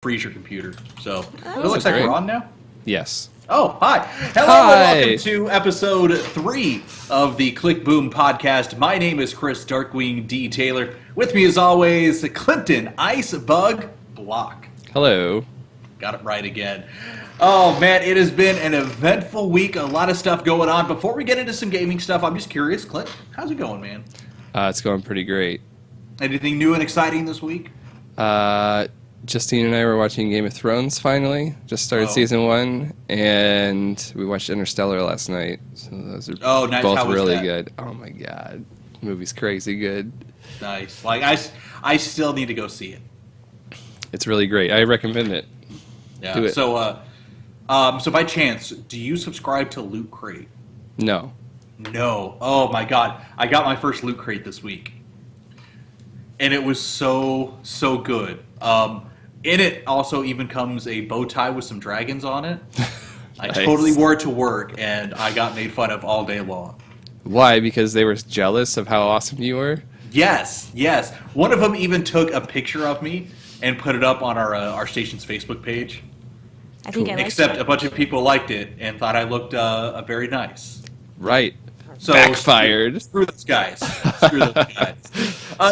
freeze your computer. So Oh, it looks like we're on now. Yes. Oh, hi. Hello Hi. and welcome to episode 3 of the Click Boom podcast. My name is Chris Darkwing D. Taylor. With me as always, Clinton Icebug Block. Hello. Got it right again. Oh man, it has been an eventful week. A lot of stuff going on. Before we get into some gaming stuff, I'm just curious, Clint, how's it going, man? It's going pretty great. Anything new and exciting this week? Justine and I were watching Game of Thrones finally. Just started season 1, and we watched Interstellar last night. So those are Nice. both How was really that? good. Oh my god, the movie's crazy good. Nice. Like I still need to go see it. It's really great. I recommend it. Yeah. Do it. So by chance, do you subscribe to Loot Crate? No. No. Oh my god. I got my first Loot Crate this week. And it was so good. In it also even comes a bow tie with some dragons on it. I Nice. totally wore it to work, and I got made fun of all day long. Why? Because they were jealous of how awesome you were? Yes. One of them even took a picture of me and put it up on our station's Facebook page. I think I like Except that. a bunch of people liked it and thought I looked very nice. Right. So Backfired. Screw those guys. Screw those guys.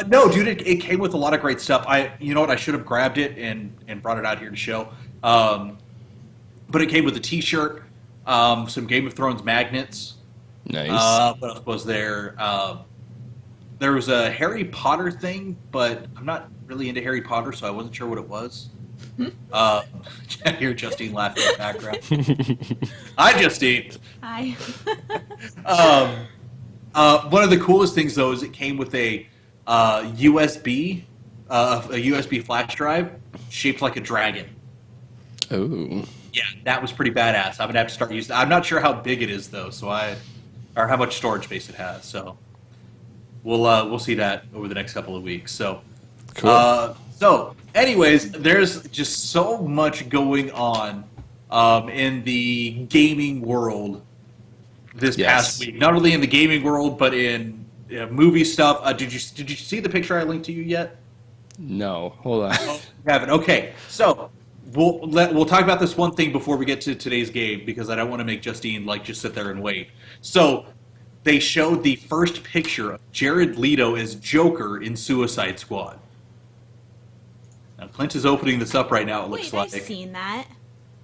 No, dude, it came with a lot of great stuff. You know what? I should have grabbed it and brought it out here to show. But it came with a T-shirt, some Game of Thrones magnets. Nice. What else was there? There was a Harry Potter thing, but I'm not really into Harry Potter, so I wasn't sure what it was. I hear Justine laughing in the background. Hi, Justine. Hi. One of the coolest things, though, is it came with a USB flash drive shaped like a dragon. Oh. Yeah, that was pretty badass. I'm gonna have to start using. I'm not sure how big it is though, or how much storage space it has. So we'll see that over the next couple of weeks. So Cool. Anyways, there's just so much going on in the gaming world this past week. Not only in the gaming world, but in movie stuff. Did you see the picture I linked to you yet? No. Hold on. Oh, you haven't. Okay, so we'll talk about this one thing before we get to today's game because I don't want to make Justine just sit there and wait. So they showed the first picture of Jared Leto as Joker in Suicide Squad. Now Clint is opening this up right now. It looks Wait, like I've seen that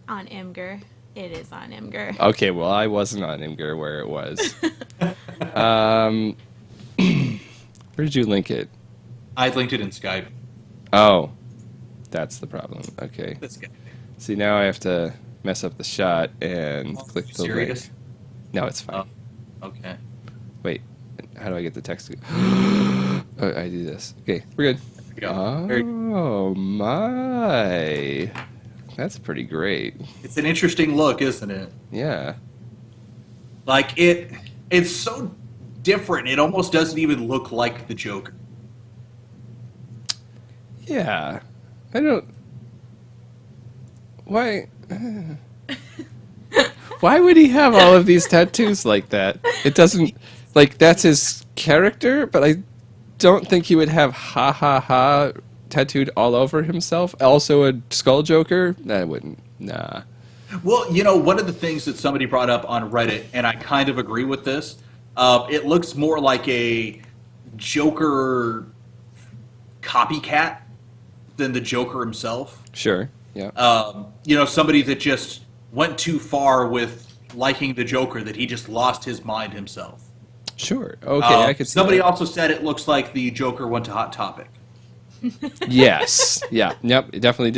on Imgur. It is on Imgur. Okay, well, I wasn't on Imgur where it was. Where did you link it? I linked it in Skype. Oh, that's the problem. Okay. This guy. See, now I have to mess up the shot and click the Serious? link. No, it's fine. Oh, okay. Wait, how do I get the text? Oh, I do this. Okay, we're good. There we go. Oh, my. That's pretty great. It's an interesting look, isn't it? Yeah. Like it's so different. It almost doesn't even look like the Joker. Yeah. I don't... Why... Why would he have all of these tattoos like that? It doesn't... Like, that's his character, but I don't think he would have ha ha ha tattooed all over himself. Also a skull joker? I wouldn't. Nah. Well, one of the things that somebody brought up on Reddit, and I kind of agree with this, it looks more like a Joker copycat than the Joker himself. Sure. Yeah. Somebody that just went too far with liking the Joker, that he just lost his mind himself. Sure. Okay, I could see Somebody that. also said it looks like the Joker went to Hot Topic. Yes. Yeah. Yep. It definitely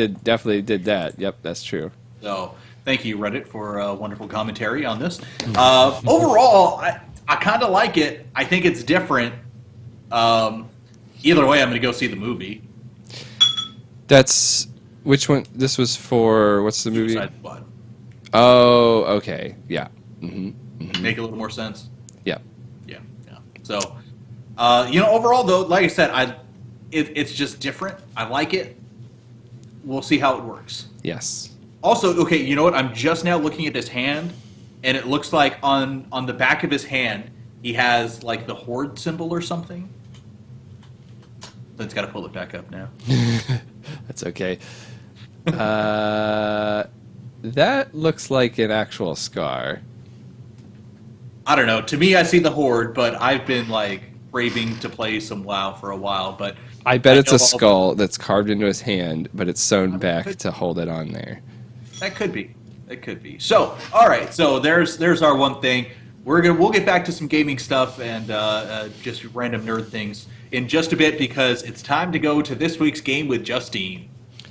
did that. Yep. That's true. So, thank you, Reddit, for a wonderful commentary on this. Overall, I kind of like it. I think it's different. Either way, I'm going to go see the movie. That's which one? This was for what's the movie? Suicide Squad. Oh, okay. Yeah. Mm-hmm. Make a little more sense. Yeah. Yeah. So, overall though, like I said, it's just different. I like it. We'll see how it works. Yes. Also, okay, you know what? I'm just now looking at his hand, and it looks like on the back of his hand, he has like the Horde symbol or something. Then it's got to pull it back up now. That's okay. That looks like an actual scar. I don't know. To me, I see the horde, but I've been like craving to play some WoW for a while. But I bet it's know a skull that's carved into his hand, but it's sewn back to hold it on there. that could be. It could be. So, all right. So there's our one thing. We'll get back to some gaming stuff and just random nerd things in just a bit because it's time to go to this week's game with Justine.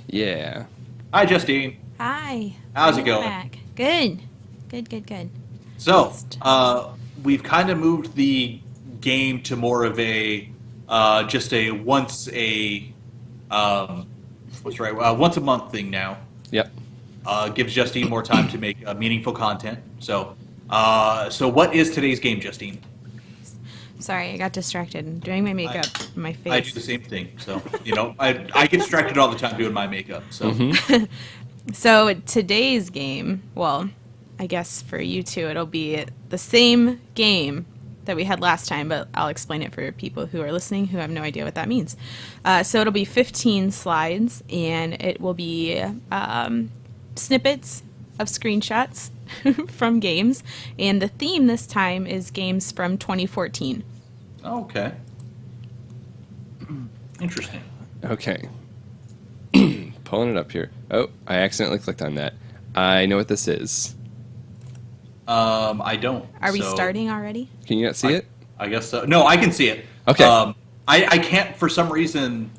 Yeah. Hi, Justine. Hi. How's it I'm going? back. Good. Good. So, we've kind of moved the game to more of a just a once a once a month thing now. Yep. Gives Justine more time to make meaningful content. So, so what is today's game, Justine? Sorry, I got distracted doing my makeup, my face. I do the same thing. So, I get distracted all the time doing my makeup. So, So today's game, well, I guess for you two, it'll be the same game that we had last time, but I'll explain it for people who are listening who have no idea what that means. So it'll be 15 slides, and it will be snippets of screenshots from games, and the theme this time is games from 2014. okay. Interesting. Okay. Pulling it up here. Oh, I accidentally clicked on that. I know what this is. I don't. Are we so starting already? Can you not see it? I guess so. No, I can see it. Okay. I can't for some reason.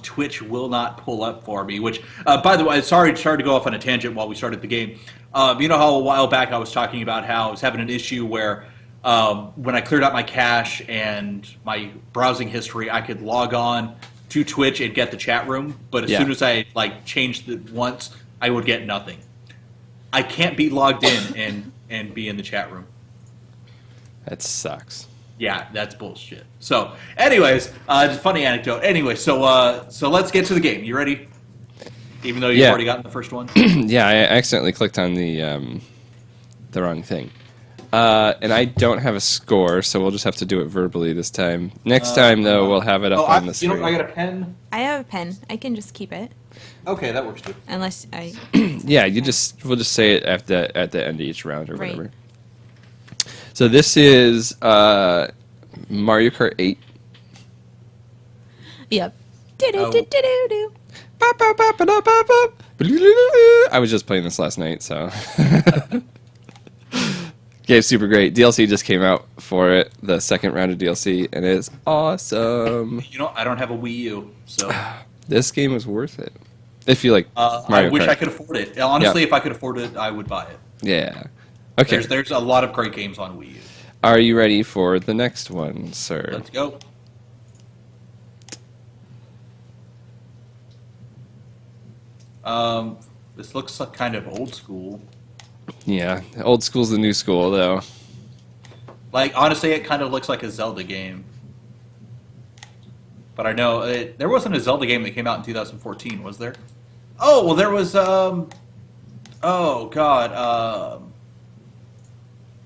Twitch will not pull up for me. Which, by the way, sorry to go off on a tangent while we started the game. You know how a while back I was talking about how I was having an issue where when I cleared out my cache and my browsing history, I could log on to Twitch and get the chat room, but as soon as I changed it once, I would get nothing. I can't be logged in and be in the chat room. That sucks. Yeah, that's bullshit. So, anyways, just funny anecdote. Anyway, so let's get to the game. You ready? Even though you've already gotten the first one. Yeah, I accidentally clicked on the wrong thing. And I don't have a score, so we'll just have to do it verbally this time. Next time, though, we'll have it up on the screen. I got a pen. I have a pen. I can just keep it. Okay, that works too. Unless I... Yeah, we'll just say it at the end of each round or Right. whatever. So this is Mario Kart 8. Yep. Do-do-do-do-do-do. I was just playing this last night, so... Game's super great. DLC just came out for it, the second round of DLC, and it's awesome. I don't have a Wii U, so... This game is worth it. If you like Mario I wish Kart. I could afford it. Honestly, if I could afford it, I would buy it. Yeah. Okay. There's a lot of great games on Wii U. Are you ready for the next one, sir? Let's go. This looks like kind of old school. Yeah. Old school's the new school, though. Like, honestly, it kind of looks like a Zelda game. But I know there wasn't a Zelda game that came out in 2014, was there? Oh, well, there was. Oh God.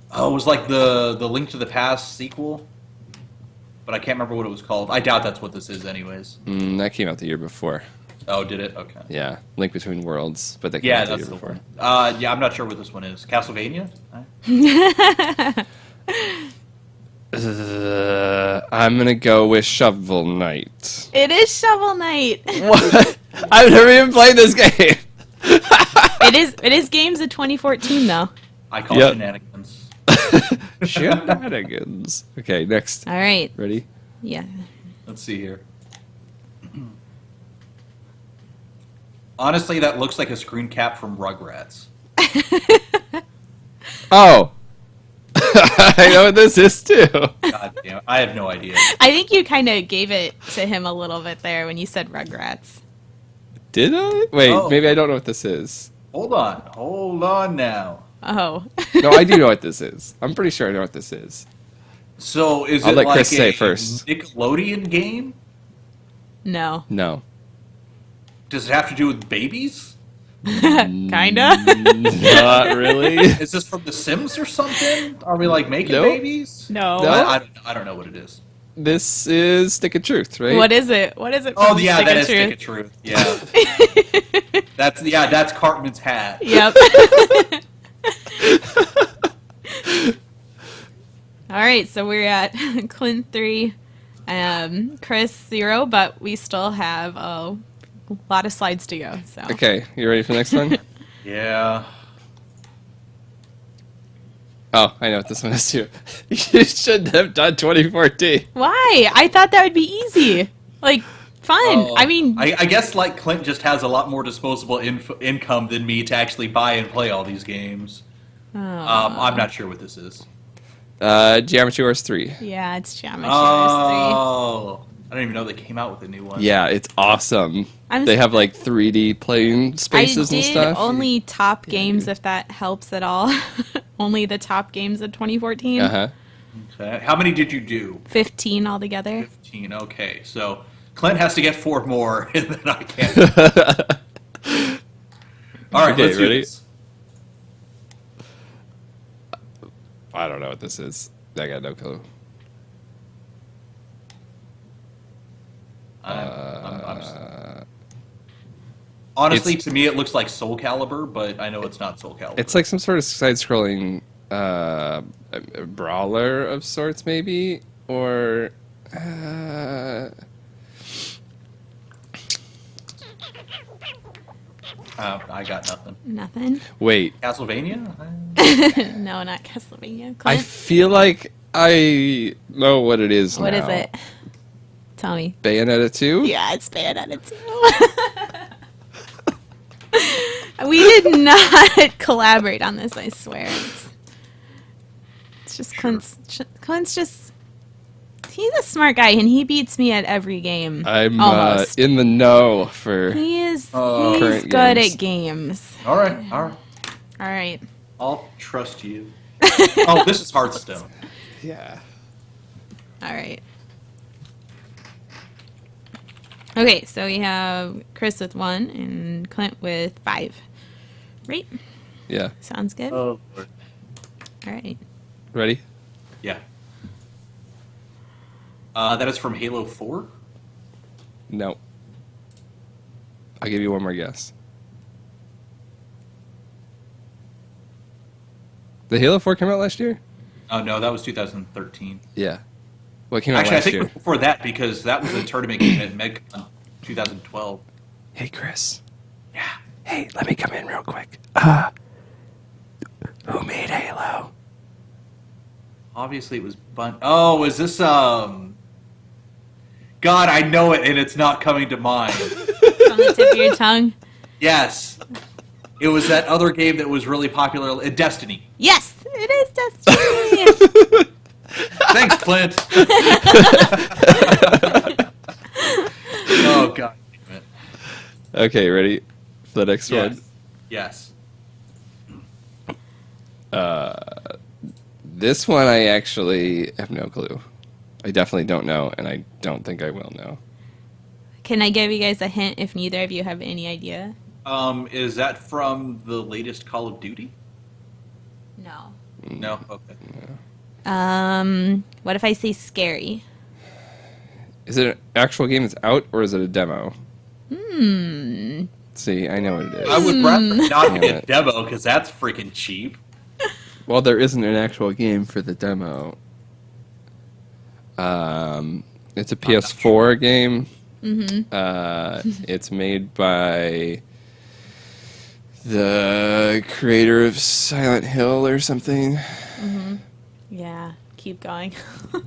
Oh, it was like the Link to the Past sequel, but I can't remember what it was called. I doubt that's what this is, anyways. That came out the year before. Oh, did it? Okay. Yeah, Link Between Worlds, but that came Yeah, out the that's year the before. one. Yeah, I'm not sure what this one is. Castlevania? I'm gonna go with Shovel Knight. It is Shovel Knight. What? I've never even played this game. It is games of 2014 though. I call it shenanigans. Shenanigans. Okay, next. All right. Ready? Yeah. Let's see here. Honestly, that looks like a screen cap from Rugrats. Oh. I know what this is too. God damn it. I have no idea. I think you kind of gave it to him a little bit there when you said Rugrats. Did I? Wait, Oh. maybe I don't know what this is. Hold on now. Oh. No, I do know what this is. I'm pretty sure I know what this is. So is I'll it let like Chris a say first. Nickelodeon game? No. No. Does it have to do with babies? Kinda. Not really. Is this from The Sims or something? Are we like making Nope. babies? No. No. I don't know what it is. this is Stick of Truth, right? What is it? What is it? Oh from yeah, Stick that of is Truth? Stick of Truth. Yeah, that's Cartman's hat. Yep. All right, so we're at Clint 3, Chris 0, but we still have a lot of slides to go. So Okay, you ready for the next one? Yeah. Oh, I know what this one is too. You shouldn't have done 2014. why? I thought that would be easy. Like fun. Oh, I mean, I guess like Clint just has a lot more disposable income than me to actually buy and play all these games. I'm not sure what this is. Geometry Wars 3. yeah, it's Geometry Wars Oh, I don't even know they came out with a new one. Yeah, it's awesome. They have like 3D playing 3. spaces I and did stuff. only top games, if that helps at all. Only the top games of 2014. Uh-huh. Okay. How many did you do? 15 altogether. 15. Okay, so Clint has to get 4 more, and then I can. All right, Okay, let's do ready? this. I don't know what this is. I got no clue. Honestly, It's- to me, it looks like Soul Calibur, but I know it's not Soul Calibur. It's like some sort of side-scrolling a brawler of sorts, maybe? Or... I got nothing. Nothing. wait. Castlevania? No, not Castlevania. I Clint, feel like I know what it is what now. is it? Tell me. Bayonetta 2? Yeah, it's Bayonetta 2. We did not collaborate on this, I swear. It's just Sure. Clint's just... He's a smart guy, and he beats me at every game. I'm Almost. in the know for... He is he's Current good games. at games. All right, all right. All right. I'll trust you. Oh, this is Hearthstone. Yeah. All right. Okay, so we have Chris with 1 and Clint with 5. Right? Yeah. Sounds good. Oh, All right. Ready? yeah. That is from Halo 4. No. I'll give you one more guess. The Halo 4 came out last year? Oh no, that was 2013. Yeah. What came out Actually, I last think it year? was before that because that was a tournament game at MegCon 2012. Hey, Chris. Yeah. Hey, let me come in real quick. Who made Halo? Obviously, it was Oh, is this God, I know it, and it's not coming to mind. On the tip of your tongue. Yes, it was that other game that was really popular, Destiny. Yes, it is Destiny. Thanks, Clint. Oh God. Damn it. Okay, ready for the next Yes. one? Yes. This one I actually have no clue. I definitely don't know, and I don't think I will know. Can I give you guys a hint if neither of you have any idea? Is that from the latest Call of Duty? No. No. Okay. What if I say scary? Is it an actual game that's out, or is it a demo? Hmm. See, I know what it is. I would rather not Damn get it. demo because that's freaking cheap. Well, there isn't an actual game for the demo. It's a PS4 game. Mm-hmm. It's made by the creator of Silent Hill or something. Mm-hmm. Yeah. Keep going. Is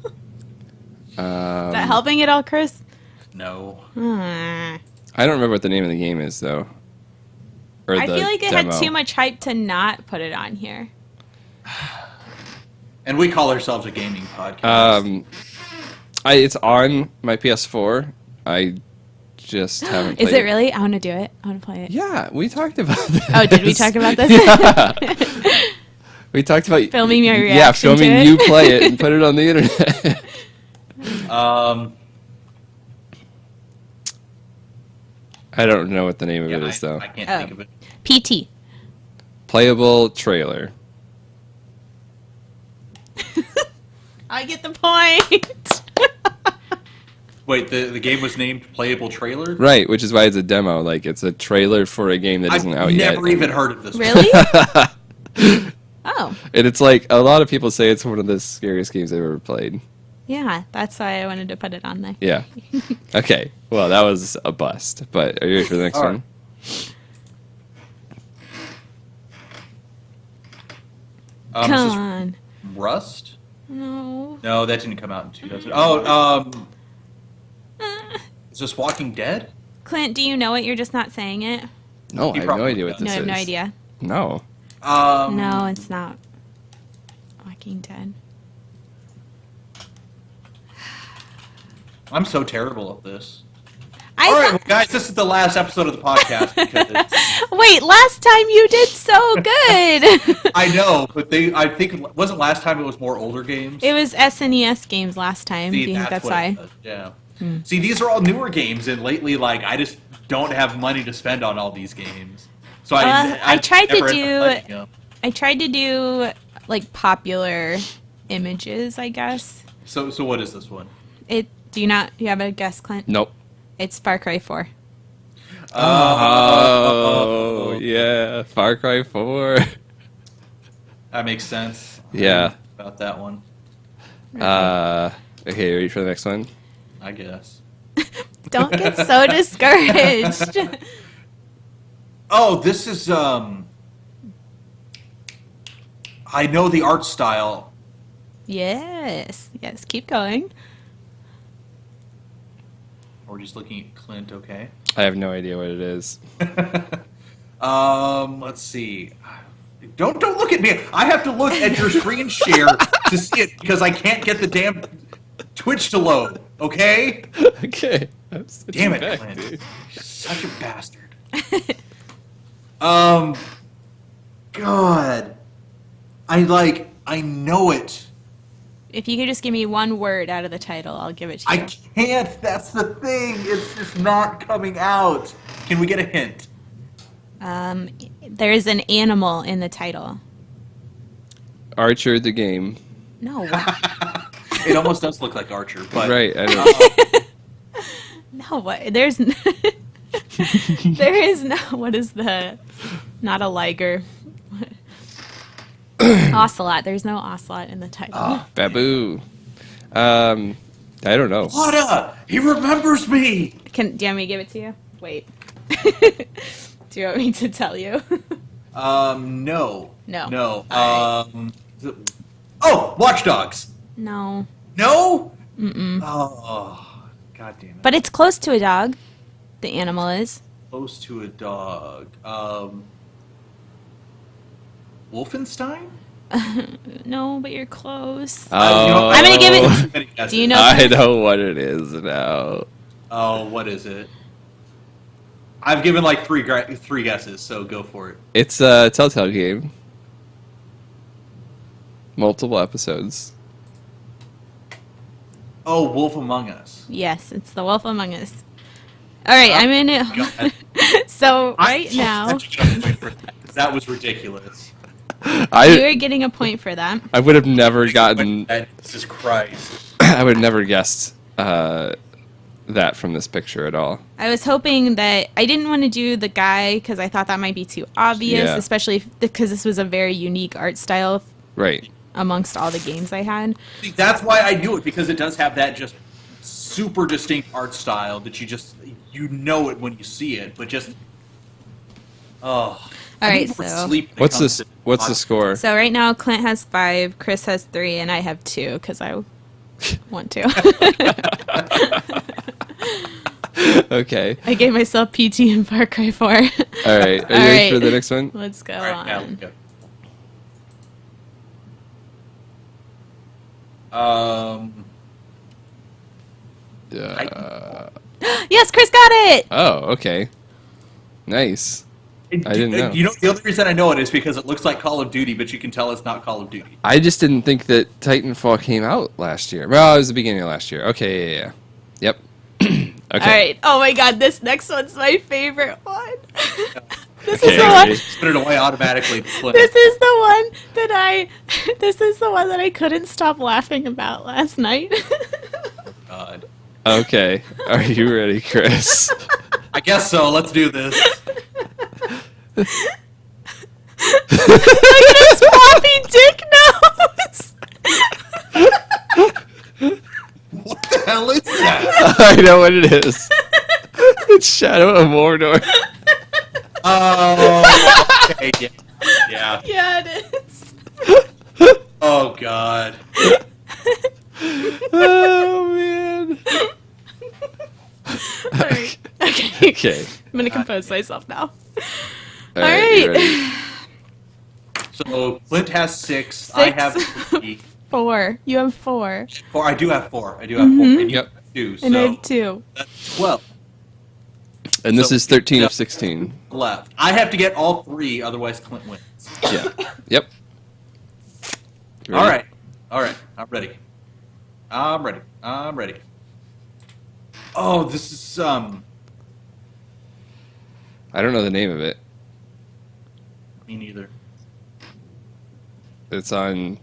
Um, that helping at all, Chris? No. I don't remember what the name of the game is, though. Or I the feel like it demo. had too much hype to not put it on here. And we call ourselves a gaming podcast. It's on my PS4. I just haven't played Is it really? I want to do it. I want to play it. Yeah, we talked about this. Oh, did we talk about this? Yeah. We talked about Filming your Yeah, reaction to filming it? you play it and put it on the internet. I don't know what the name of it is, though. I can't Oh. think of it. PT. Playable trailer. I get the point. Wait, the game was named Playable Trailer? Right, which is why it's a demo. Like, it's a trailer for a game that isn't I've out yet. never even heard of this. Really? Oh. And it's like, a lot of people say it's one of the scariest games they've ever played. Yeah, that's why I wanted to put it on there. Yeah. Okay, well, that was a bust. But are you ready for the next All right. one? Is Come this on. Rust? No. No, that didn't come out in 2000. Oh, is this Walking Dead? Clint, do you know it? You're just not saying it. No, I You have no probably idea what don't. this No, I have is. no idea. No. No, it's not. Walking Dead. I'm so terrible at this. I All right, thought- well, guys, this is the last episode of the podcast because Wait, last time you did so good. I know, but I think it wasn't last time. It was more older games. It was SNES games last time. See, Do you think that's what why? it was, yeah. See, these are all newer games, and lately, like, I just don't have money to spend on all these games. So I tried to never end up do- playing them. I tried to do like popular images, I guess. So what is this one? Do you have a guess, Clint? Nope. It's Far Cry 4. Oh, yeah. Far Cry 4. That makes sense. Yeah. About that one, Okay, ready for the next one? I guess. Don't get so discouraged. Oh, this is I know the art style. Yes, keep going. We're just looking at Clint, okay? I have no idea what it is. Let's see. Don't look at me. I have to look at your screen share to see it because I can't get the damn Twitch to load. Okay? Okay. I'm such Damn a it, back, Clint. dude. You're such a bastard. God. I know it. If you could just give me one word out of the title, I'll give it to you. I can't. That's the thing. It's just not coming out. Can we get a hint? There's an animal in the title. Archer the game. No, It almost does look like Archer, but Right, I know. no. What? There's there is no. What is the? Not a liger. Ocelot. There's no ocelot in the title. Babu. I don't know. Wada! He remembers me! Do you want me to give it to you? Wait. Do you want me to tell you? No. No. No. All Oh! Watch Dogs! No. No? Mm-mm. Oh, god damn it. But it's close to a dog. The animal is. Close to a dog. Wolfenstein? No, but you're close. Oh, I'm gonna give it- Do you know- I know what it is now. Oh, what is it? I've given like three guesses, so go for it. It's a Telltale game. Multiple episodes. Oh, Wolf Among Us. Yes, it's the Wolf Among Us. All right, I'm in it. So right now, That was ridiculous. you I are getting a point for that. I would have never gotten. Jesus Christ. I would have never guessed that from this picture at all. I was hoping that I didn't want to do the guy because I thought that might be too obvious, Yeah. especially because this was a very unique art style Right. amongst all the games I had. See, that's why I knew it, because it does have that just super distinct art style that you know it when you see it, but just All I right, need more so sleep when it What's comes this? to What's the podcasts. score? so right now Clint has 5, Chris has 3, and I have 2 because I want to. Okay. I gave myself PT in Far Cry 4. All right. Are you ready right. for the next one? Let's go All right, now, on. go. Yes, Chris got it. Oh, okay. Nice. I didn't know. You know, the only reason I know it is because it looks like Call of Duty, but you can tell it's not Call of Duty. I just didn't think that Titanfall came out last year. Well, it was the beginning of last year. Okay, yeah. Yep. Okay. All right. Oh my God, this next one's my favorite one. This Okay, is the one. ready? Put it away automatically. This is the one that I. This is the one that I couldn't stop laughing about last night. God. Okay. Are you ready, Chris? I guess so. Let's do this. Floppy dick nose. What the hell is that? I know what it is. It's Shadow of Mordor. Oh, okay, yeah. Yeah. Yeah, it is. Oh, God. Oh, man. All right. Okay. Okay. I'm gonna compose myself now. All right. you ready? So, Clint has 6. I have 3. 4. You have 4. 4. I do have 4. And you Yep. have 2. So And I have 2. that's 12 And this So- is 13 of 16. left. I have to get all 3, otherwise Clint wins. Yeah. Yep. You All ready? right. All right. I'm ready. I'm ready. I'm ready. Oh, this is I don't know the name of it. me neither. It's on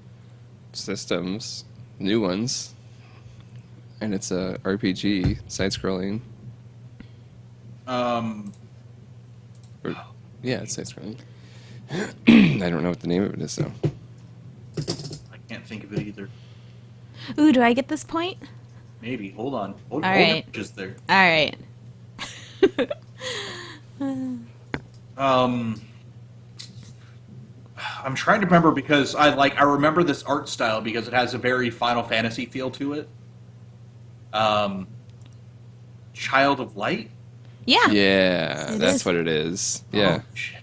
systems, new ones, and it's a RPG, side-scrolling. Yeah, it's side-scrolling. I don't know what the name of it is, though. I can't think of it either. Ooh, do I get this point? Maybe. Hold on. Hold All hold right. it just there. All right. I'm trying to remember because I remember this art style because it has a very Final Fantasy feel to it. Child of Light? Yeah. Yeah, It that's is. what it is. Yeah. Oh, shit.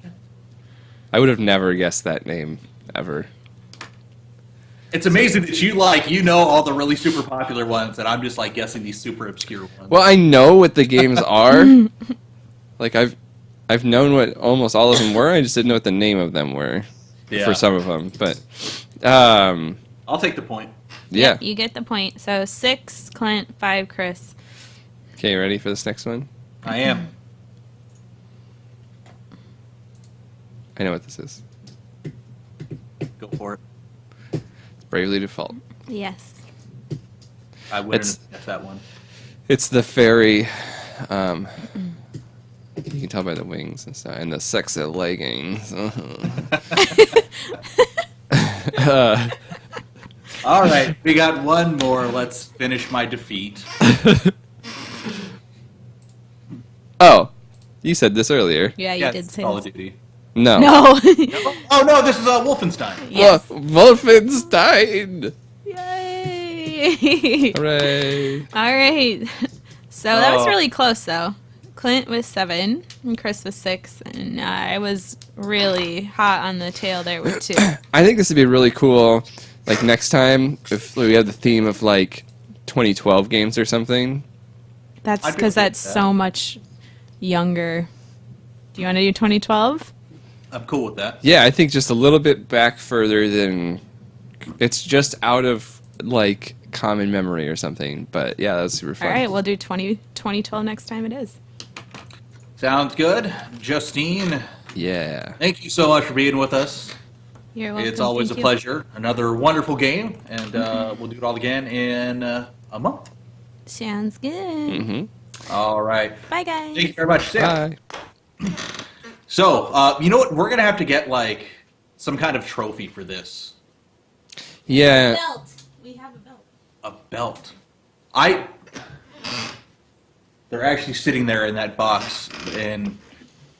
I would have never guessed that name, ever. It's amazing that you know all the really super popular ones, and I'm just like guessing these super obscure ones. Well, I know what the games are. Like, I've known what almost all of them were, I just didn't know what the name of them were. Yeah. For some of them, but I'll take the point. yeah. Yep, you get the point. So 6, Clint, 5, Chris. Okay, ready for this next one? I am. I know what this is. Go for it. Bravely Default. Yes. I wouldn't It's- have guessed that one. It's the fairy. You can tell by the wings and stuff, and the sexy leggings. All right, we got one more. Let's finish my defeat. Oh, you said this earlier. Yeah, you Yes, did say Call of this. Duty. No. No. Oh no, this is Wolfenstein. Yes. Wolfenstein! Yay. Hooray! All right. So that was Oh. really close, though. Clint was 7, and Chris was 6, and I was really hot on the tail there with 2. I think this would be really cool. Like next time, if we have the theme of like 2012 games or something. That's I'd be because okay that's with that. so much younger. Do you want to do 2012? I'm cool with that. Yeah, I think just a little bit back further than it's just out of like common memory or something. But yeah, that's super fun. All right, we'll do 2012 next time it is. Sounds good. Justine, Yeah. thank you so much for being with us. You're welcome. It's always Thank a you. pleasure. Another wonderful game, and we'll do it all again in a month. Sounds good. Mm-hmm. All right. Bye, guys. Thank you very much, Sam. Bye. So, you know what? We're going to have to get, like, some kind of trophy for this. Yeah. Belt. We have a belt. A belt. They're actually sitting there in that box, and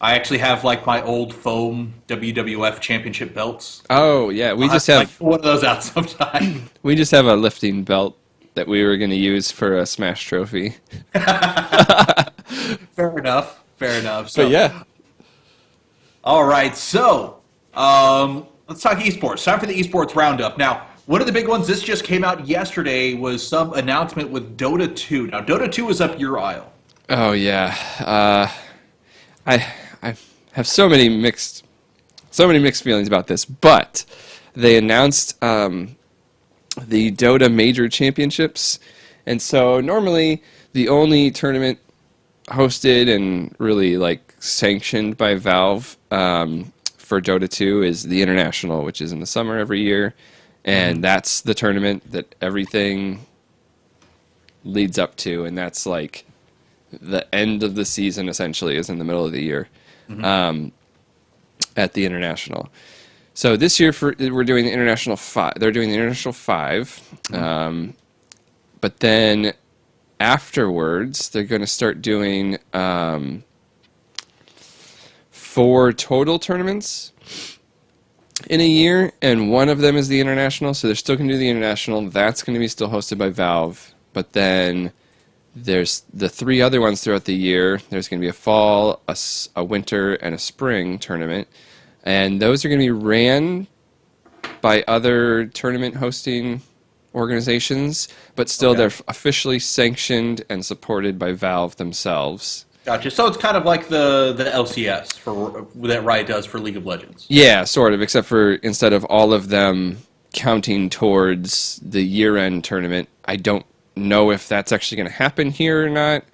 I actually have, like, my old foam WWF championship belts. Oh yeah, we just I'd like have to pull one of those out sometime. we just have a lifting belt that we were going to use for a Smash trophy. Fair enough. Fair enough. So, But yeah. All right, so let's talk esports. Time for the esports roundup. Now, one of the big ones, this just came out yesterday, was some announcement with Dota 2. Now, Dota 2 is up your aisle. Oh yeah. I have so many mixed feelings about this, but they announced the Dota Major Championships, and so normally the only tournament hosted and really like sanctioned by Valve for Dota 2 is the International, which is in the summer every year, and that's the tournament that everything leads up to, and that's like the end of the season essentially is in the middle of the year at the international. So this year we're doing the international 5. They're doing the international 5, but then afterwards they're going to start doing 4 total tournaments in a year, and one of them is the international. So they're still going to do the international. That's going to be still hosted by Valve, but then there's the 3 other ones throughout the year. There's going to be a fall, a winter, and a spring tournament. And those are going to be ran by other tournament hosting organizations, but still they're officially sanctioned and supported by Valve themselves. Gotcha. So it's kind of like the LCS that Riot does for League of Legends. Yeah, sort of, except for instead of all of them counting towards the year-end tournament, I don't know if that's actually going to happen here or not,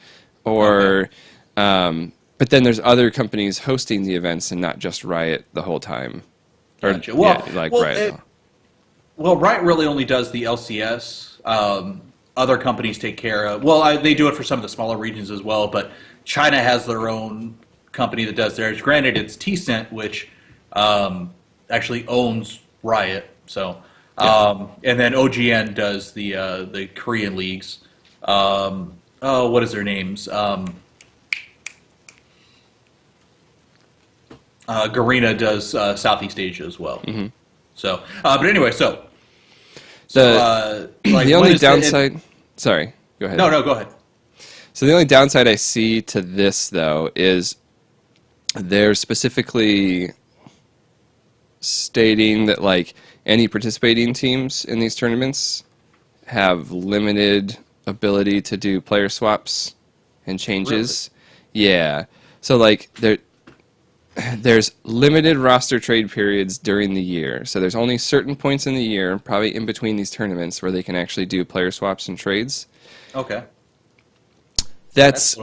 or but then there's other companies hosting the events and not just Riot the whole time. Gotcha. Riot. Riot really only does the LCS. Other companies take care of. Well, they do it for some of the smaller regions as well, but China has their own company that does theirs. Granted, it's Tencent, which actually owns Riot. So, and then OGN does the Korean leagues. What is their names? Garena does Southeast Asia as well. Mm-hmm. So, but anyway, the only downside. Sorry, go ahead. No, go ahead. So the only downside I see to this, though, is they're specifically stating that like any participating teams in these tournaments have limited ability to do player swaps and changes. Really? Yeah. So like there's limited roster trade periods during the year. So there's only certain points in the year, probably in between these tournaments, where they can actually do player swaps and trades. Okay. That's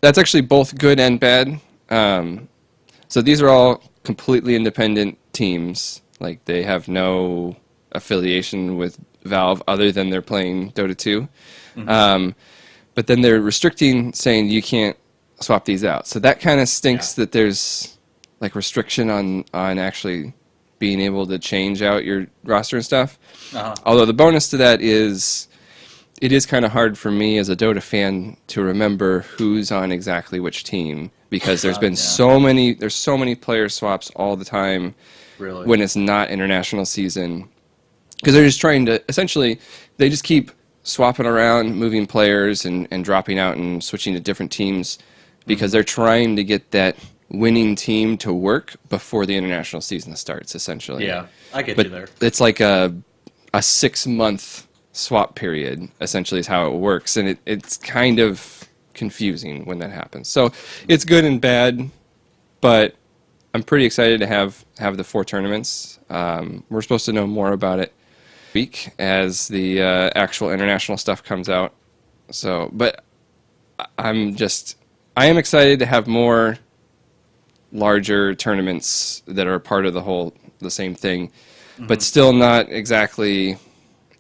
actually both good and bad. So these are all completely independent teams. Like they have no affiliation with Valve other than they're playing Dota 2. Mm-hmm. But then they're restricting, saying you can't swap these out. So that kind of stinks that there's like restriction on actually being able to change out your roster and stuff. Uh-huh. Although the bonus to that is it is kind of hard for me as a Dota fan to remember who's on exactly which team, because there's been so many player swaps all the time when it's not international season, because they're just trying to essentially they just keep swapping around, moving players and dropping out and switching to different teams because they're trying to get that winning team to work before the international season starts, essentially. Yeah, I get you there. It's like a 6-month swap period, essentially, is how it works, and it's kind of confusing when that happens. So it's good and bad, but I'm pretty excited to have the 4 tournaments. We're supposed to know more about it week as the actual international stuff comes out. So, but I am excited to have more larger tournaments that are part of the same thing, but still not exactly.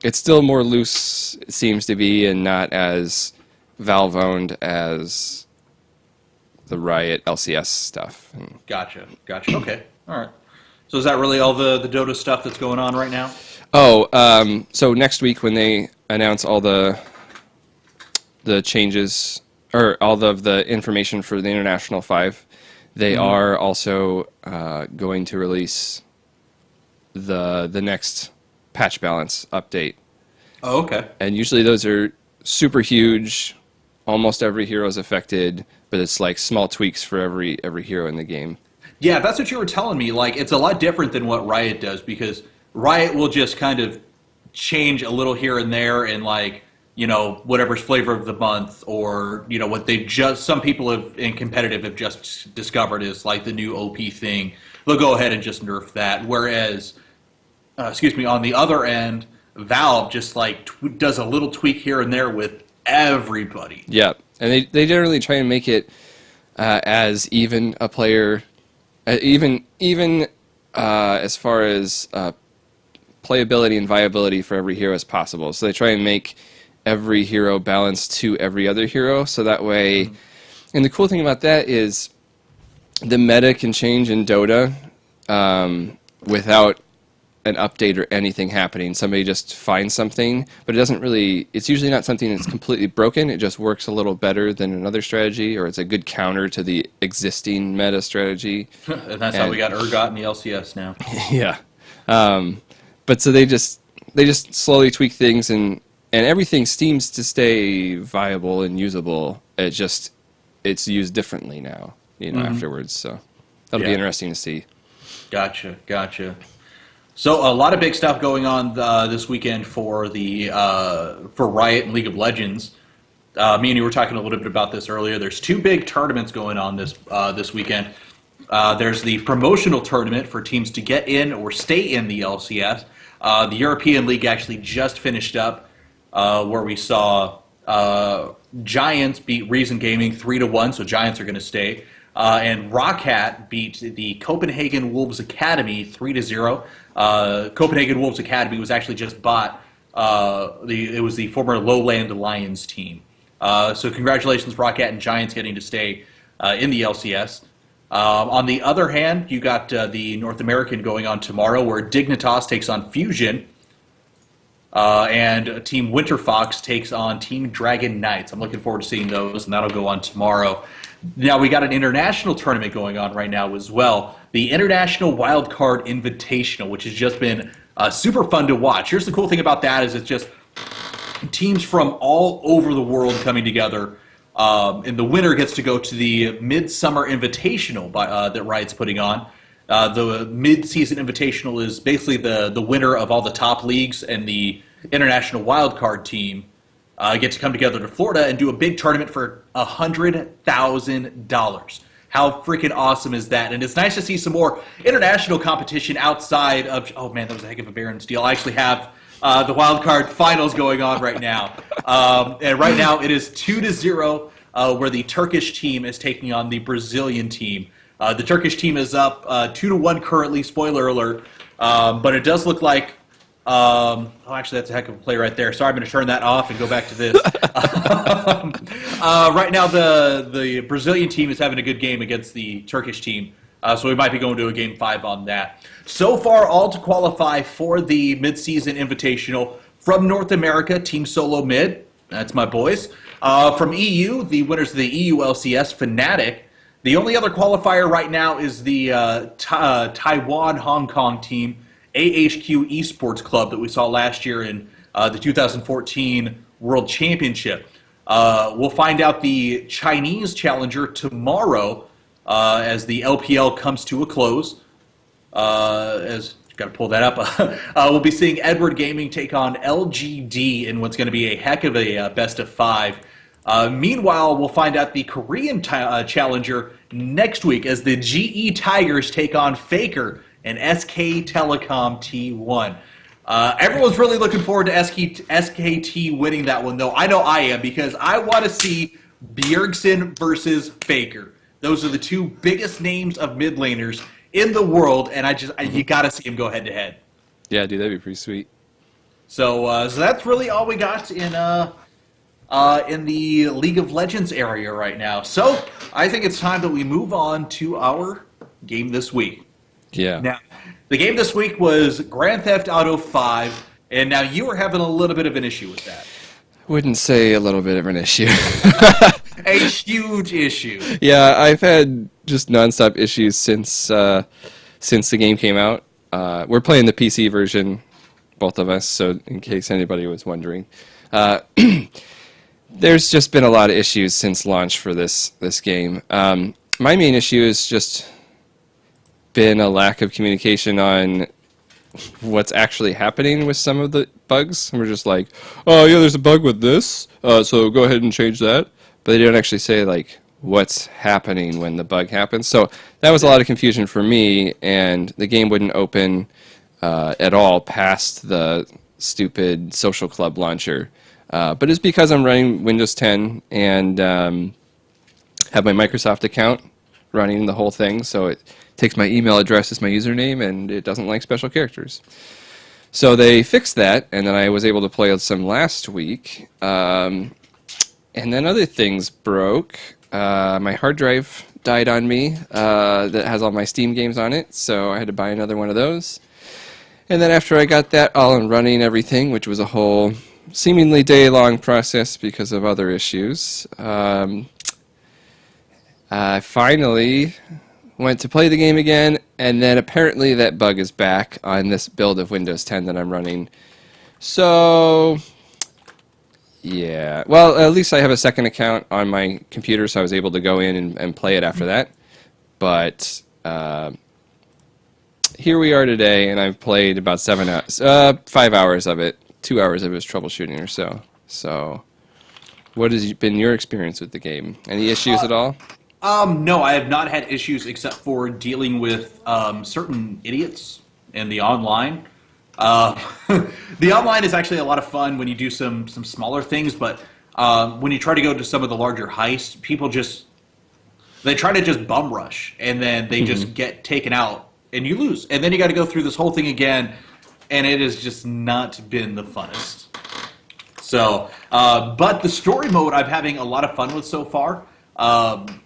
It's still more loose, it seems to be, and not as Valve-owned as the Riot LCS stuff. Gotcha. Okay, all right. So is that really all the Dota stuff that's going on right now? Oh, so next week when they announce all the changes, or all of the information for the International 5, they are also going to release the next patch balance update. Oh, okay. And usually those are super huge. Almost every hero is affected, but it's like small tweaks for every hero in the game. Yeah, that's what you were telling me. Like, it's a lot different than what Riot does, because Riot will just kind of change a little here and there, and like, you know, whatever's flavor of the month, or you know what some people in competitive have just discovered is like the new OP thing. They'll go ahead and just nerf that. Whereas, on the other end, Valve just like does a little tweak here and there with everybody. Yeah, and they generally try and make it as even a player, even as far as playability and viability for every hero as possible. So they try and make every hero balanced to every other hero, so that way. And the cool thing about that is the meta can change in Dota without an update or anything happening. Somebody just finds something, but it doesn't really, it's usually not something that's completely broken. It just works a little better than another strategy, or it's a good counter to the existing meta strategy. And that's how we got Urgot in the LCS now. Yeah. But so they just slowly tweak things, and everything seems to stay viable and usable. It's used differently now, afterwards. So that'll be interesting to see. Gotcha. So a lot of big stuff going on this weekend for Riot and League of Legends. Me and you were talking a little bit about this earlier. There's two big tournaments going on this weekend. There's the promotional tournament for teams to get in or stay in the LCS. The European League actually just finished up, where we saw Giants beat Reason Gaming 3-1, so Giants are going to stay. And Rockhat beat the Copenhagen Wolves Academy 3-0. Copenhagen Wolves Academy was actually just bought. It was the former Lowland Lions team. So congratulations, Rockhat and Giants, getting to stay in the LCS. On the other hand, you got the North American going on tomorrow, where Dignitas takes on Fusion. And Team Winter Fox takes on Team Dragon Knights. I'm looking forward to seeing those, and that'll go on tomorrow. Now, we got an international tournament going on right now as well, the International Wildcard Invitational, which has just been super fun to watch. Here's the cool thing about that is it's just teams from all over the world coming together, and the winner gets to go to the Midsummer Invitational that Riot's putting on. The mid-season invitational is basically the winner of all the top leagues, and the international wildcard team get to come together to Florida and do a big tournament for $100,000. How freaking awesome is that? And it's nice to see some more international competition outside of, oh man, that was a heck of a Baron steal. I actually have the wildcard finals going on right now. And right now it is 2-0, where the Turkish team is taking on the Brazilian team. The Turkish team is up 2-1 currently, spoiler alert. But it does look like, actually that's a heck of a play right there. Sorry, I'm going to turn that off and go back to this. Right now the Brazilian team is having a good game against the Turkish team. So we might be going to a Game 5 on that. So far, all to qualify for the Mid-Season Invitational. From North America, Team Solo Mid, that's my boys. From EU, the winners of the EU LCS, Fnatic. The only other qualifier right now is the Taiwan-Hong Kong team, AHQ eSports Club, that we saw last year in the 2014 World Championship. We'll find out the Chinese challenger tomorrow as the LPL comes to a close. Got to pull that up. We'll be seeing Edward Gaming take on LGD in what's going to be a heck of a best of 5. Meanwhile, we'll find out the Korean challenger next week as the GE Tigers take on Faker and SK Telecom T1. Everyone's really looking forward to SKT winning that one, though. I know I am, because I want to see Bjergsen versus Faker. Those are the two biggest names of mid laners in the world, and you got to see them go head to head. Yeah, dude, that'd be pretty sweet. So that's really all we got in the League of Legends area right now. So I think it's time that we move on to our game this week. Yeah. Now, the game this week was Grand Theft Auto 5, and now you were having a little bit of an issue with that. Wouldn't say a little bit of an issue. A huge issue. Yeah, I've had just nonstop issues since the game came out. We're playing the PC version, both of us, so in case anybody was wondering. There's just been a lot of issues since launch for this game. My main issue has just been a lack of communication on what's actually happening with some of the bugs. And we're just like, oh yeah, there's a bug with this, so go ahead and change that. But they don't actually say like what's happening when the bug happens. So that was a lot of confusion for me, and the game wouldn't open at all past the stupid social club launcher. But it's because I'm running Windows 10 and have my Microsoft account running the whole thing, so it takes my email address as my username, and it doesn't like special characters. So they fixed that, and then I was able to play some last week. And then other things broke. My hard drive died on me that has all my Steam games on it, so I had to buy another one of those. And then after I got that all and running everything, which was a whole seemingly day-long process because of other issues, I finally went to play the game again, and then apparently that bug is back on this build of Windows 10 that I'm running. So, yeah. Well, at least I have a second account on my computer, so I was able to go in and play it after that. But here we are today, and I've played about 5 hours of it. 2 hours of it was troubleshooting or so. So, what has been your experience with the game? Any issues at all? No, I have not had issues except for dealing with certain idiots in the online. The online is actually a lot of fun when you do some smaller things, but when you try to go to some of the larger heists, people they try to just bum rush, and then they just get taken out, and you lose. And then you got to go through this whole thing again, and it has just not been the funnest. So, but the story mode I'm having a lot of fun with so far.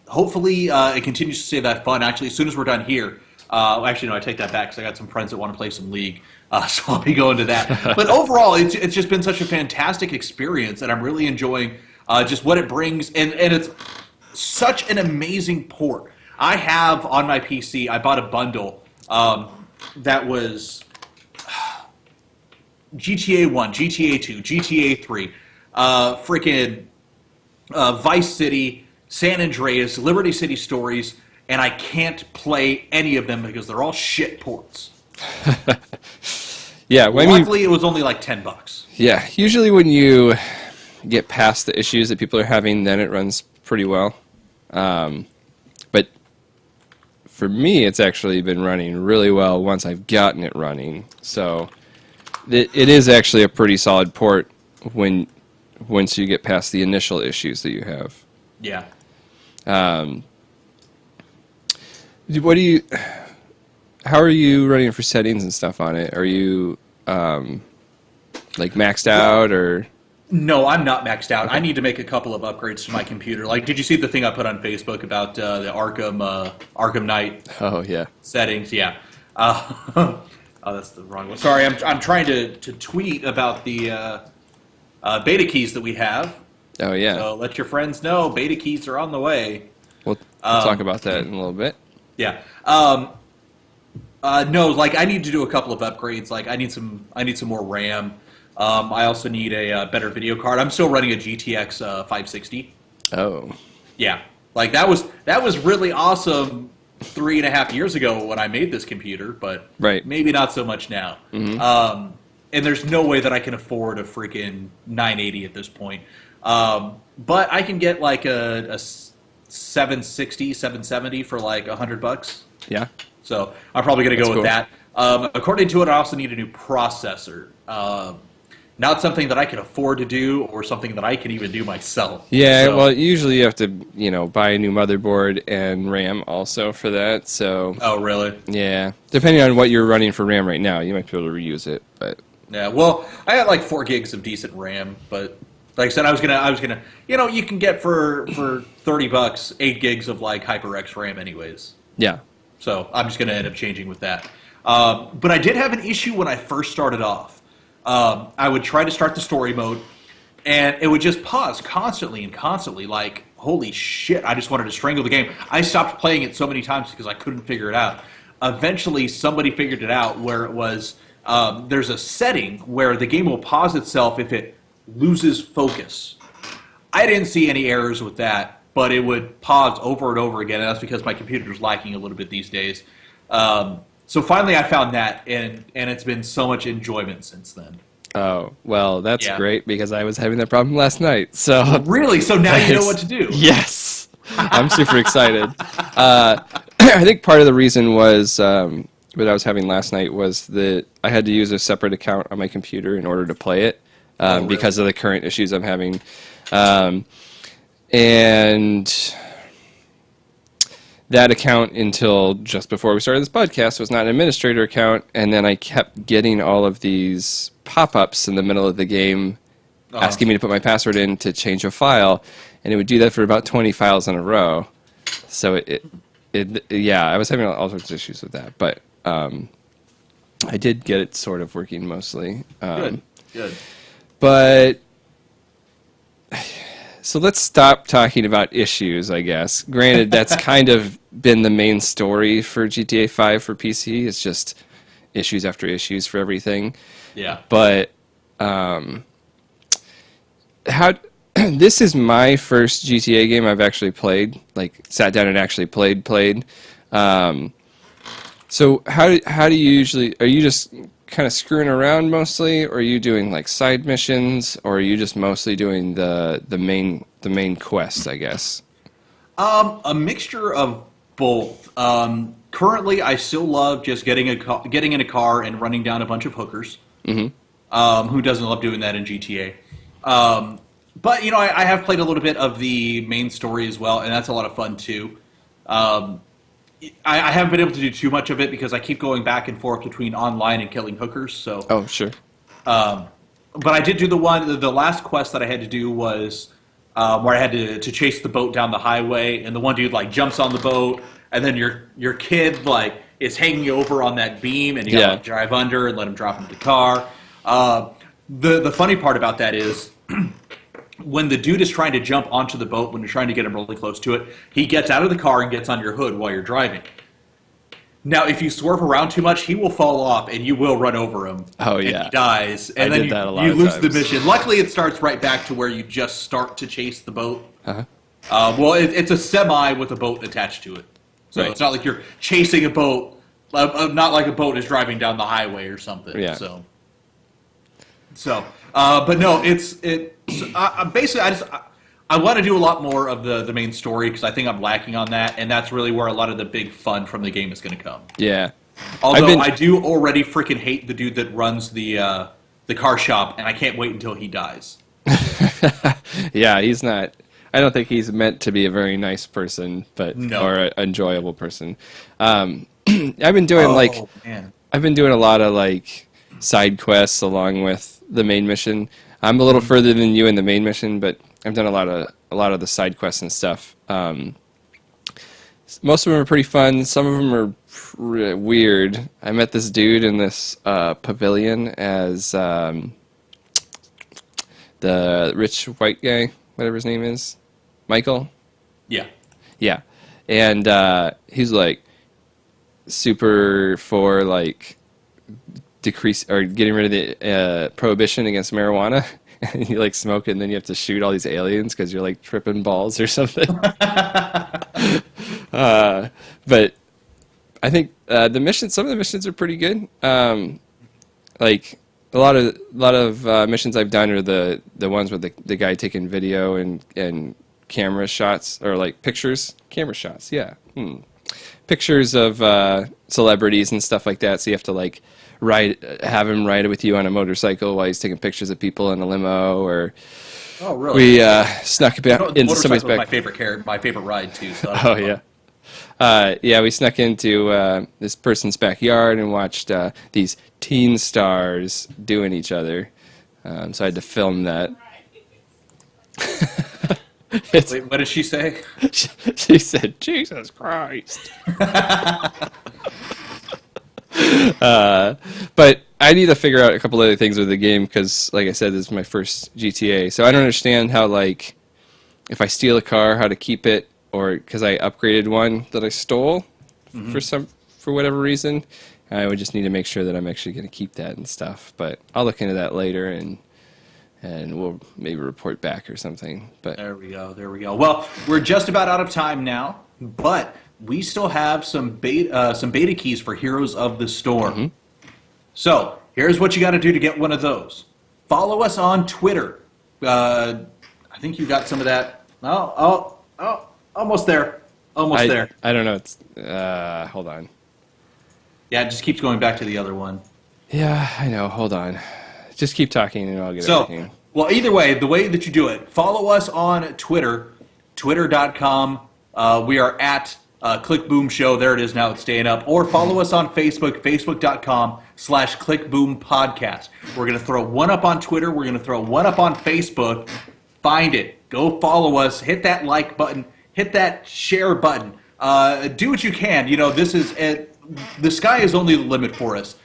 Hopefully it continues to stay that fun. Actually, as soon as we're done here, actually, no, I take that back because I got some friends that want to play some League, so I'll be going to that. But overall, it's just been such a fantastic experience, and I'm really enjoying just what it brings, and it's such an amazing port. I have on my PC, I bought a bundle that was GTA 1, GTA 2, GTA 3, freaking Vice City, San Andreas, Liberty City Stories, and I can't play any of them because they're all shit ports. Yeah, well, luckily it was only like $10. Yeah, usually when you get past the issues that people are having, then it runs pretty well. But for me, it's actually been running really well once I've gotten it running. So it is actually a pretty solid port once you get past the initial issues that you have. Yeah. How are you running for settings and stuff on it? Are you like maxed out or? No, I'm not maxed out. Okay. I need to make a couple of upgrades to my computer. Like, did you see the thing I put on Facebook about the Arkham Knight? Oh yeah. Settings, yeah. Oh, that's the wrong one. Sorry, I'm trying to tweet about the beta keys that we have. Oh yeah. So let your friends know beta keys are on the way. We'll talk about that in a little bit. Yeah. No, like I need to do a couple of upgrades. Like I need some more RAM. I also need a better video card. I'm still running a GTX 560. Oh. Yeah. Like that was really awesome 3.5 years ago when I made this computer, but right. Maybe not so much now. Mm-hmm. And there's no way that I can afford a freaking 980 at this point. But I can get like a 760, 770 for like $100. Yeah. So I'm probably going to go with that. According to it, I also need a new processor. Not something that I can afford to do or something that I can even do myself. Yeah, so, well, usually you have to, buy a new motherboard and RAM also for that. So. Oh, really? Yeah. Depending on what you're running for RAM right now, you might be able to reuse it, but. Yeah, well, I had like 4 gigs of decent RAM, but like I said, I was gonna, you can get for $30 8 gigs of like HyperX RAM, anyways. Yeah. So I'm just gonna end up changing with that. But I did have an issue when I first started off. I would try to start the story mode, and it would just pause constantly. Like, holy shit! I just wanted to strangle the game. I stopped playing it so many times because I couldn't figure it out. Eventually, somebody figured it out where it was. There's a setting where the game will pause itself if it loses focus. I didn't see any errors with that, but it would pause over and over again, and that's because my computer's lacking a little bit these days. So finally I found that, and it's been so much enjoyment since then. Oh, well, that's great, because I was having that problem last night. So really? So now you know what to do. Yes. I'm super excited. I think part of the reason was what I was having last night was that I had to use a separate account on my computer in order to play it really? Because of the current issues I'm having. And that account until just before we started this podcast was not an administrator account, and then I kept getting all of these pop-ups in the middle of the game asking me to put my password in to change a file, and it would do that for about 20 files in a row. So yeah, I was having all sorts of issues with that, but I did get it sort of working mostly. Good. But so let's stop talking about issues, I guess. Granted, that's kind of been the main story for GTA 5 for PC. It's just issues after issues for everything. Yeah. But this is my first GTA game I've actually played, like sat down and actually played. So how do you usually, are you just kind of screwing around mostly, or are you doing like side missions, or are you just mostly doing the main quest, I guess? A mixture of both. Currently, I still love just getting in a car and running down a bunch of hookers. Mm-hmm. Who doesn't love doing that in GTA? But I have played a little bit of the main story as well, and that's a lot of fun too. I haven't been able to do too much of it because I keep going back and forth between online and killing hookers. So, oh, sure. But I did do the last quest that I had to do was where I had to chase the boat down the highway, and the one dude like jumps on the boat, and then your kid like is hanging over on that beam, and you gotta drive under and let him drop into the car. The funny part about that is when the dude is trying to jump onto the boat, when you're trying to get him really close to it, he gets out of the car and gets on your hood while you're driving. Now, if you swerve around too much, he will fall off and you will run over him. Oh, and yeah. he dies. And I then did that a lot you of lose times. the mission. Luckily, it starts right back to where you just start to chase the boat. Uh-huh. Well, it's a semi with a boat attached to it. So Right. it's not like you're chasing a boat, not like a boat is driving down the highway or something. Yeah. But no, basically I want to do a lot more of the main story because I think I'm lacking on that, and that's really where a lot of the big fun from the game is going to come. Yeah. Although I do already freaking hate the dude that runs the car shop, and I can't wait until he dies. Yeah, he's not. I don't think he's meant to be a very nice person, but No. or an enjoyable person. I've been doing Man. I've been doing a lot of like side quests along with the main mission. I'm a little further than you in the main mission, but I've done a lot of the side quests and stuff. Most of them are pretty fun. Some of them are weird. I met this dude in this pavilion as the rich white guy, whatever his name is, Michael. Yeah. Yeah, and he's like super for like decrease or getting rid of the prohibition against marijuana. And you like smoke it, and then you have to shoot all these aliens because you're like tripping balls or something. But I think some of the missions are pretty good. Like a lot of missions I've done are the ones with the guy taking video and camera shots or like camera shots. Yeah, pictures of celebrities and stuff like that. So you have to like have him ride with you on a motorcycle while he's taking pictures of people in a limo, or Oh, really? we snuck into somebody's back. My favorite ride too. So Oh yeah. Yeah, we snuck into this person's backyard and watched these teen stars doing each other. So I had to film that. Wait, what did she say? She said, "Jesus Christ." But I need to figure out a couple other things with the game because, like I said, this is my first GTA. So I don't understand how, like, if I steal a car, how to keep it, or because I upgraded one that I stole for whatever reason. I would just need to make sure that I'm actually going to keep that and stuff. But I'll look into that later and we'll maybe report back or something. But There we go. Well, we're just about out of time now, but we still have some beta keys for Heroes of the Storm. So here's what you got to do to get one of those. Follow us on Twitter. I think you got some of that. Oh, almost there. Almost there. I don't know. It's hold on. Yeah, it just keeps going back to the other one. Yeah, I know. Hold on. Just keep talking and I'll get everything. Well, either way, the way that you do it, follow us on Twitter, twitter.com. We are at Click Boom Show. There it is now. It's staying up. Or follow us on Facebook, facebook.com/clickboompodcast. We're going to throw one up on Twitter. We're going to throw one up on Facebook. Find it. Go follow us. Hit that like button. Hit that share button. Do what you can. This is the sky is only the limit for us.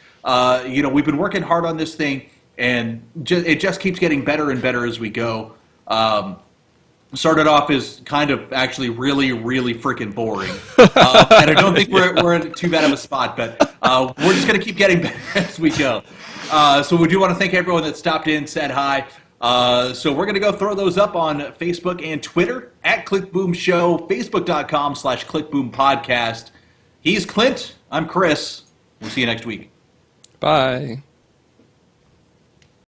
We've been working hard on this thing, and it just keeps getting better and better as we go. Started off as kind of actually really, really freaking boring. And I don't think we're in too bad of a spot, but we're just going to keep getting better as we go. So we do want to thank everyone that stopped in, said hi. So we're going to go throw those up on Facebook and Twitter at ClickBoom Show, facebook.com/ClickBoomPodcast. He's Clint. I'm Chris. We'll see you next week. Bye.